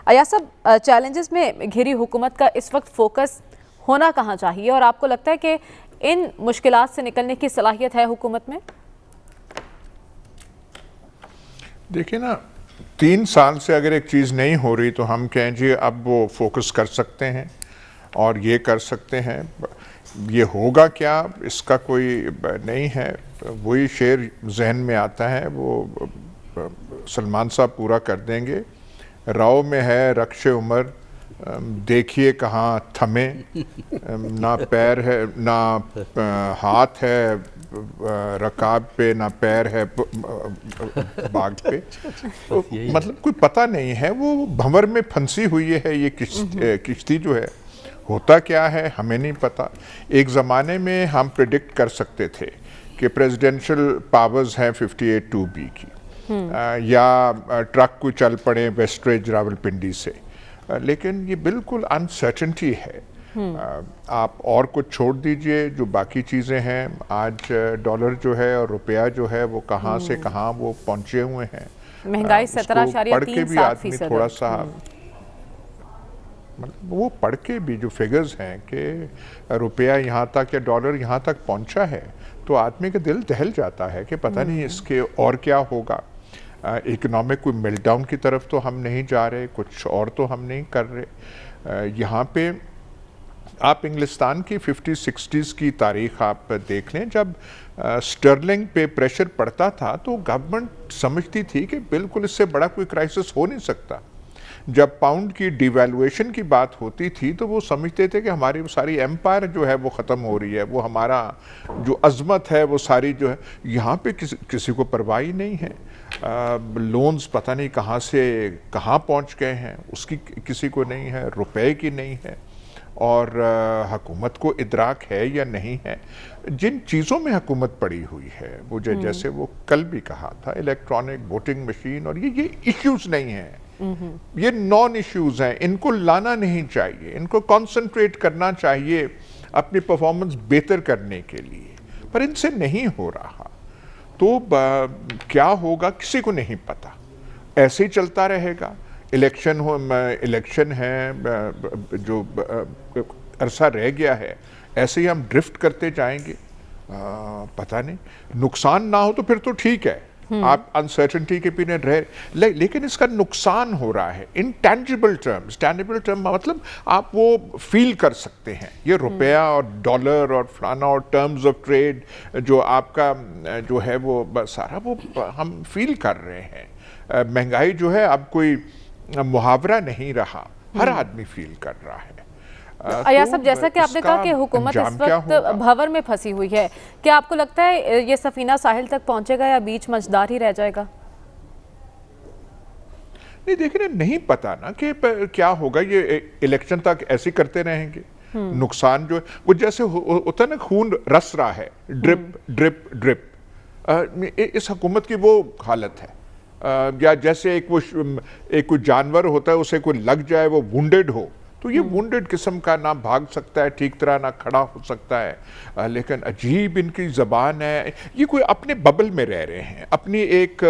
अया साहब, चैलेंजेस में घिरी हुकूमत का इस वक्त फोकस होना कहाँ चाहिए और आपको लगता है कि इन मुश्किलात से निकलने की सलाहियत है हुकूमत में? देखिए ना, 3 साल से अगर एक चीज़ नहीं हो रही तो हम कहें जी अब वो फोकस कर सकते हैं और ये कर सकते हैं। ये होगा क्या इसका कोई नहीं है। वही शेर जहन में आता है, वो सलमान साहब पूरा कर देंगे। राव में है रक्शे उमर, देखिए कहाँ थमे, ना पैर है ना हाथ है रकाब पे, ना पैर है बाग पे। तो मतलब कोई पता नहीं है, वो भंवर में फंसी हुई है ये किश्ती जो है। होता क्या है हमें नहीं पता। एक ज़माने में हम प्रिडिक्ट कर सकते थे कि प्रेसिडेंशियल पावर्स हैं 58(2)B की, या ट्रक को चल पड़े वेस्टरेज रावलपिंडी से, लेकिन ये बिल्कुल अनसर्टेनिटी है। आप और कुछ छोड़ दीजिए, जो बाकी चीज़ें हैं, आज डॉलर जो है और रुपया जो है वो कहाँ से कहाँ वो पहुँचे हुए हैं। महंगाई 17.37% थोड़ा सा मतलब वो पढ़ के भी जो फिगर्स हैं कि रुपया यहाँ तक या डॉलर यहाँ तक पहुँचा है, तो आदमी का दिल दहल जाता है कि पता नहीं इसके और क्या होगा। इकोनॉमिक कोई मेल्टडाउन की तरफ तो हम नहीं जा रहे, कुछ और तो हम नहीं कर रहे। यहाँ पे आप इंग्लिस्तान की 50-60s की तारीख आप देख लें, जब स्टर्लिंग पे प्रेशर पड़ता था तो गवर्नमेंट समझती थी कि बिल्कुल इससे बड़ा कोई क्राइसिस हो नहीं सकता। जब पाउंड की डिवैल्यूएशन की बात होती थी तो वो समझते थे कि हमारी सारी एम्पायर जो है वो ख़त्म हो रही है, वो हमारा जो अज़मत है वो सारी जो है। यहाँ पे किसी को परवाह ही नहीं है। लोन्स पता नहीं कहाँ से कहाँ पहुँच गए हैं, उसकी किसी को नहीं है, रुपए की नहीं है, और हुकूमत को इदराक है या नहीं है। जिन चीज़ों में हुकूमत पड़ी हुई है, वो जैसे वो कल भी कहा था, इलेक्ट्रॉनिक वोटिंग मशीन, और ये इश्यूज़ नहीं हैं, ये नॉन इश्यूज़ हैं। इनको लाना नहीं चाहिए, इनको कंसंट्रेट करना चाहिए अपनी परफॉर्मेंस बेहतर करने के लिए, पर इनसे नहीं हो रहा। तो क्या होगा किसी को नहीं पता, ऐसे ही चलता रहेगा। इलेक्शन है, जो अरसा रह गया है, ऐसे ही हम ड्रिफ्ट करते जाएंगे। पता नहीं, नुकसान ना हो तो फिर तो ठीक है, आप अनसर्टेनिटी के पीछे रह, लेकिन इसका नुकसान हो रहा है इन टेंजिबल टर्म्स। टेंजिबल टर्म मतलब आप वो फील कर सकते हैं, ये रुपया और डॉलर और फलाना और टर्म्स ऑफ ट्रेड जो आपका जो है वो सारा वो हम फील कर रहे हैं। महंगाई जो है अब कोई मुहावरा नहीं रहा, हर आदमी फील कर रहा है। अया साहब, जैसा कि आपने कहा कि हुकूमत इस वक्त भंवर में फंसी हुई है, क्या आपको लगता है ये सफीना साहिल तक पहुंचेगा या बीच मझदार ही रह जाएगा? नहीं, देखिए नहीं पता ना कि क्या होगा। ये इलेक्शन तक ऐसे करते रहेंगे। नुकसान जो है वो जैसे होता है ना, खून रस रहा है, ड्रिप ड्रिप ड्रिप। इस हुकूमत की वो हालत है। या जैसे एक कोई जानवर होता है, उसे कोई लग जाए, वो वुंडेड हो, तो ये वुंडेड किस्म का ना भाग सकता है ठीक तरह, ना खड़ा हो सकता है। लेकिन अजीब इनकी ज़बान है, ये कोई अपने बबल में रह रहे हैं, अपनी एक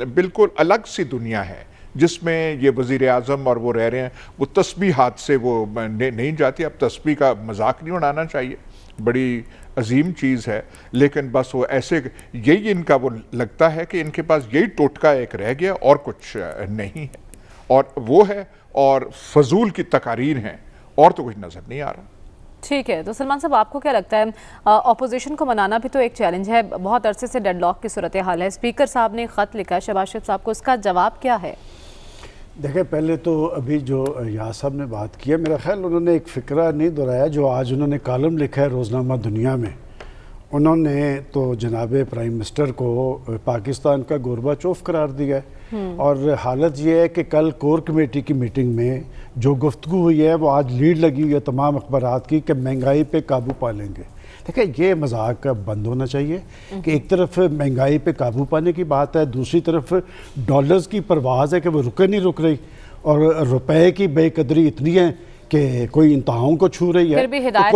बिल्कुल अलग सी दुनिया है जिसमें ये वज़ीर आज़म और वो रह रहे हैं। वो तस्बीह हाथ से वो नहीं जाती। अब तस्बीह का मजाक नहीं उड़ाना चाहिए, बड़ी अजीम चीज़ है, लेकिन बस वो ऐसे यही इनका वो लगता है कि इनके पास यही टोटका एक रह गया और कुछ नहीं है, और वो है और फजूल की तकारीर हैं, और तो कुछ नज़र नहीं आ रहा। ठीक है, तो सलमान साहब आपको क्या लगता है, ऑपोजिशन को मनाना भी तो एक चैलेंज है, बहुत अरसे से डेडलॉक की सूरत हाल है। स्पीकर साहब ने ख़त लिखा है शहबाज शरीफ साहब को, उसका जवाब क्या है? देखिए, पहले तो अभी जो यार साहब ने बात की है, मेरा ख्याल उन्होंने एक फ़िक्रा नहीं दोहराया जो आज उन्होंने कॉलम लिखा है रोज़नामा दुनिया में। उन्होंने तो जनाब प्राइम मिनिस्टर को पाकिस्तान का गोरबाचोफ करार दिया है, और हालत ये है कि कल कोर कमेटी की मीटिंग में जो गुफ्तगू हुई है वो आज लीड लगी हुई है तमाम अखबारात की कि महंगाई पे काबू पा लेंगे। देखिए, ये मजाक बंद होना चाहिए कि एक तरफ महंगाई पे काबू पाने की बात है, दूसरी तरफ डॉलर्स की परवाज़ है कि वो नहीं रुक रही, और रुपए की बेकदरी इतनी है कि कोई इंतहाओं को छू रही है, तो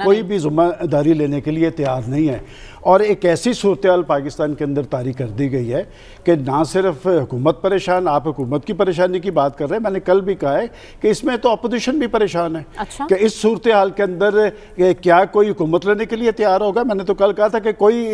कोई भी जिम्मेदारी लेने के लिए तैयार नहीं है। और एक ऐसी सूरत हाल पाकिस्तान के अंदर तारी कर दी गई है कि ना सिर्फ हुकूमत परेशान, आप हुकूमत की परेशानी की बात कर रहे हैं, मैंने कल भी कहा है कि इसमें तो अपोजिशन भी परेशान है। अच्छा? कि इस सूरत हाल के अंदर क्या कोई हुकूमत लेने के लिए तैयार होगा? मैंने तो कल कहा था कि कोई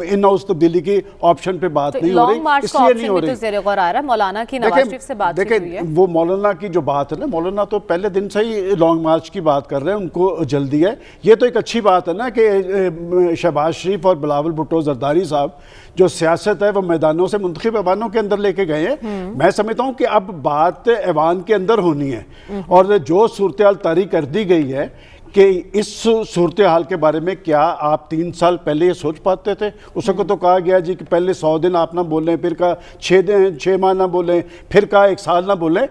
इन हाउस तब्दीली की ऑप्शन पे बात नहीं हो रही, इसलिए नहीं हो रही। मौलाना की नवाज शरीफ से बात हुई है। वो मौलाना की जो बात है ना, मौलाना तो पहले दिन से ही लॉन्ग मार्च की बात कर रहे हैं, उनको जल्दी है। ये तो एक अच्छी बात है ना कि शहबाज शरीफ और बिलावल भुट्टो जरदारी साहब जो सियासत है वो मैदानों से मुंतखब ऐवानों के अंदर लेके गए हैं। मैं समझता हूँ कि अब बात ऐवान के अंदर होनी है, और जो सूरत हाल तारी कर दी गई है कि इस सूरत हाल के बारे में क्या आप 3 साल पहले ये सोच पाते थे? उस वक्त तो कहा गया जी कि पहले 100 दिन आप ना बोलें, फिर कहा 6 माह ना बोलें, फिर कहा 1 साल ना बोलें।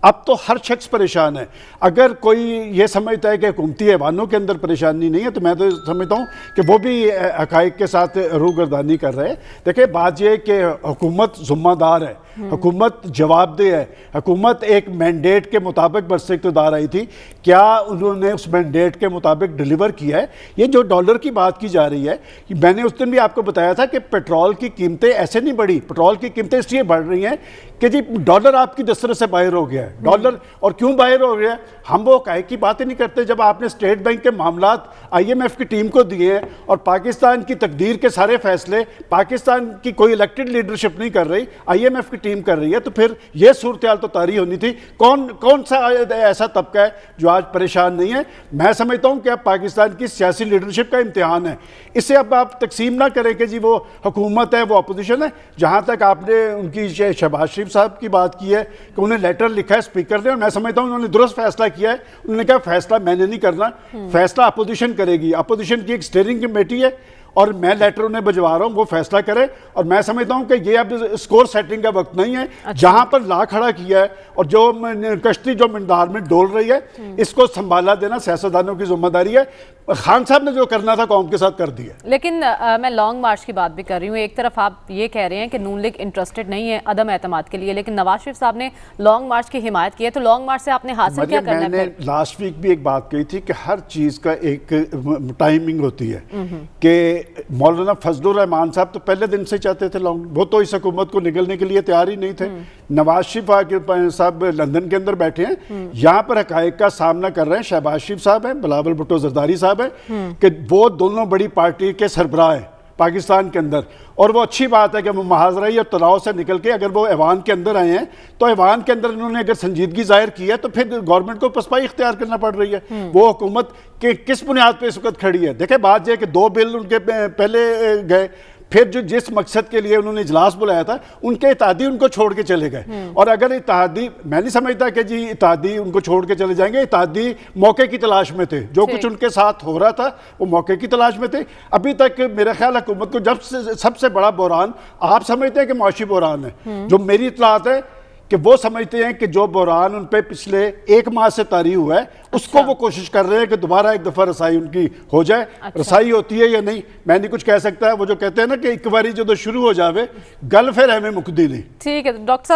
अब तो हर शख्स परेशान है। अगर कोई ये समझता है कि हुकूमती ऐवानों के अंदर परेशानी नहीं है, तो मैं तो समझता हूँ कि वो भी हक़ाइक़ के साथ रूगर्दानी कर रहे हैं। देखिए, बात यह है कि हुकूमत ज़िम्मेदार है, हुकूमत जवाबदेह है, हुकूमत एक मैंडेट के मुताबिक बरसे इक़्तिदार आई थी। क्या उन्होंने उस मैंडेट के मुताबिक डिलीवर किया है? ये जो डॉलर की बात की जा रही है, मैंने उस दिन भी आपको बताया था कि पेट्रोल की कीमतें ऐसे नहीं बढ़ी, पेट्रोल की कीमतें इसलिए बढ़ रही हैं कि जी डॉलर आपकी दस्तरत से बाहर हो गया है। डॉलर और क्यों बाहर हो गया है? हम वो काहे की बातें नहीं करते जब आपने स्टेट बैंक के मामलात IMF की टीम को दिए हैं और पाकिस्तान की तकदीर के सारे फैसले पाकिस्तान की कोई इलेक्टेड लीडरशिप नहीं कर रही, IMF की टीम कर रही है। तो फिर यह सूरत हाल तो तारी होनी थी। कौन सा ऐसा तबका है जो आज परेशान नहीं है? मैं समझता हूं कि अब पाकिस्तान की सियासी लीडरशिप का इम्तिहान है। इसे अब आप तकसीम ना करें कि जी वो हुकूमत है, वो अपोजिशन है। जहां तक आपने उनकी शहबाज शरीफ साहब की बात की है कि उन्हें लेटर लिखा है स्पीकर ने, और मैं समझता हूं उन्होंने दुरुस्त फैसला किया है। उन्होंने कहा फैसला मैंने नहीं करना, फैसला अपोजिशन करेगी। अपोजिशन की एक स्टीयरिंग कमेटी है और मैं लेटर उन्हें भिजवा रहा हूं, वो फैसला करे। और मैं समझता हूं कि ये अब स्कोर सेटिंग का वक्त नहीं है। अच्छा। जहां पर ला खड़ा किया है और जो कश्ती जो मिंदार में डोल रही है, इसको संभाला देना सियासतदानों की जिम्मेदारी है। खान साहब ने जो करना था कौम के साथ कर दिया। लेकिन मैं लॉन्ग मार्च की बात भी कर रही हूँ। एक तरफ आप ये कह रहे हैं कि नून लीग इंटरेस्टेड नहीं है अदम एतमाद के लिए, लेकिन नवाज शरीफ साहब ने लॉन्ग मार्च की हिमायत की है, तो लॉन्ग मार्च से आपने हासिल क्या करना है? मैंने लास्ट वीक भी एक बात कही थी कि हर चीज़ का एक टाइमिंग होती है। कि मौलाना फजलुर रहमान साहब तो पहले दिन से चाहते थे लॉन्ग, वो तो इस हुकूमत को निकलने के लिए तैयार ही नहीं थे। नवाज शरीफ साहब लंदन के अंदर बैठे हैं, यहाँ पर हक़ाइक़ का सामना कर रहे हैं। शहबाज शरीफ साहब हैं, बिलावल भुट्टो जरदारी साहब हैं कि वो दोनों बड़ी पार्टी के सरबराह हैं पाकिस्तान के अंदर। और वो अच्छी बात है कि वो महाजराई और तनाव से निकल के अगर वो ऐवान के अंदर आए हैं, तो ऐवान के अंदर इन्होंने अगर संजीदगी जाहिर की है तो फिर गवर्नमेंट को पसपाई इख्तियार करना पड़ रही है। वो हुकूमत के किस बुनियाद पर इस वक्त खड़ी है? देखिए, बात यह है कि 2 बिल उनके पहले गए, फिर जो जिस मकसद के लिए उन्होंने इजलास बुलाया था, उनके इत्तेहादी उनको छोड़ के चले गए। और अगर इत्तेहादी, मैं नहीं समझता कि जी इत्तेहादी उनको छोड़ के चले जाएंगे। इत्तेहादी मौके की तलाश में थे, जो कुछ उनके साथ हो रहा था वो मौके की तलाश में थे। अभी तक मेरा ख्याल हुकूमत को जब सबसे बड़ा बहरान आप समझते हैं कि मुआशी बहरान है, जो मेरी इत्तलात है कि वो समझते हैं कि जो बहरान उन पे पिछले 1 माह से तारी हुआ है, उसको वो कोशिश कर रहे हैं कि दोबारा एक दफ़ा रसाई उनकी हो जाए। रसाई होती है या नहीं मैं नहीं कुछ कह सकता है। वो जो कहते हैं ना कि एक बारी जो शुरू हो जावे गल फिर हमें मुकदी नहीं। ठीक है डॉक्टर साहब।